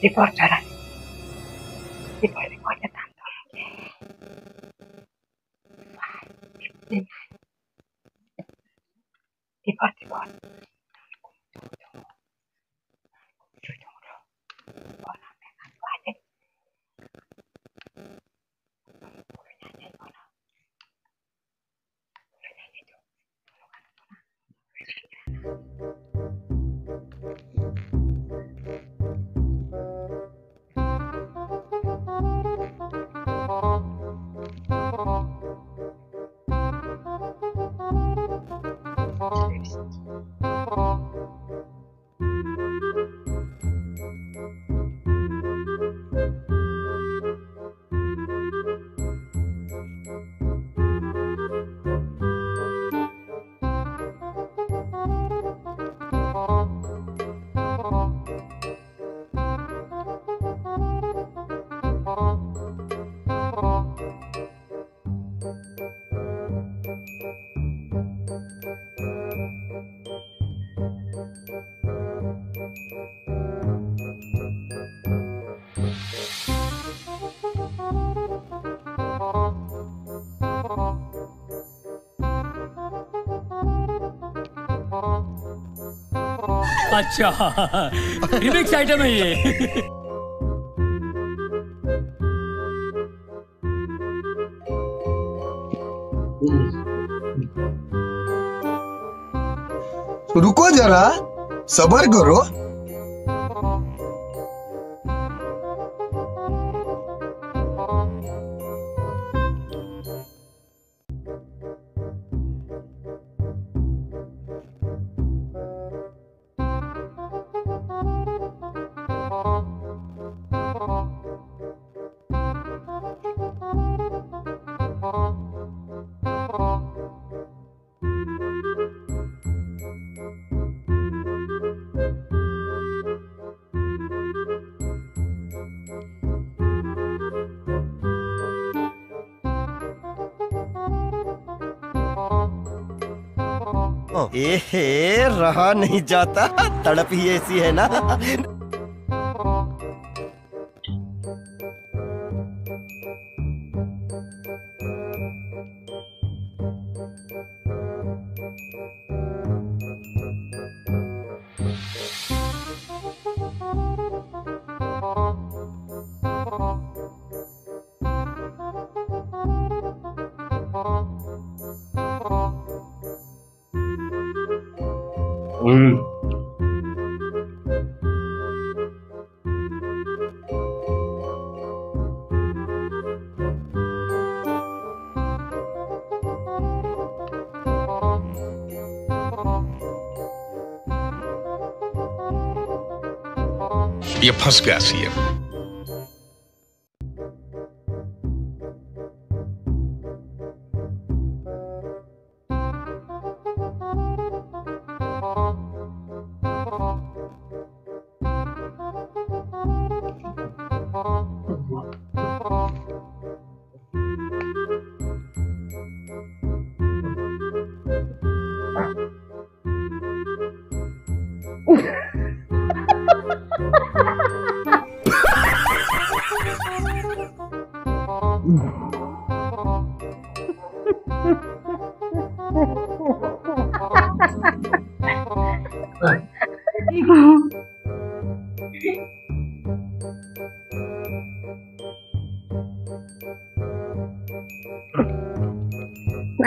Reporter. Reporter tanto. 5:59. Report. अच्छा remix item है ये। रुको जरा, सबर करो। एहे रहा नहीं जाता, तड़प ही ऐसी है ना। ये फंस गया CM.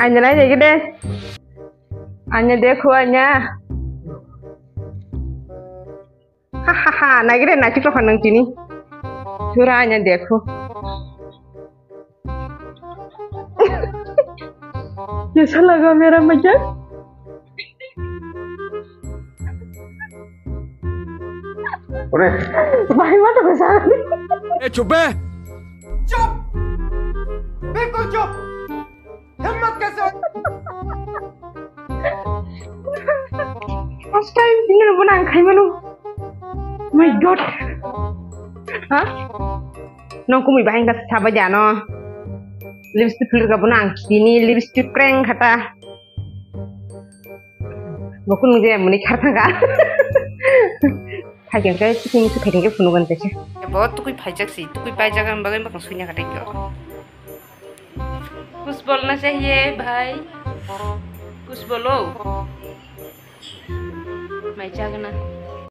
Anya aja gitu deh. Anya देखो Anya. Hahaha, nah gitu nah cipta pandang sini. Surah Anya देखो. कैसा लगा मेरा मजाक? अरे भाई मत गुस्सा। ए चुप है। चुप, बिल्कुल चुप। हिम्मत कैसे? First time dinner pun angkai malu. My God. हाँ नों कुमी बाहिं का था बजानो लिपस्टिक फिल्टर का बुना किनी लिपस्टिक क्रैंग खटा बकुन मुझे मुनी खाता का फाइजन के तुम से फाइजन के फुनुगन ते बहुत तो कोई फाइजक सी तो कोई पाई जगह बगल में सुइना काटे क्यों कुछ बोलना चाहिए भाई कुछ बोलो मैं जागना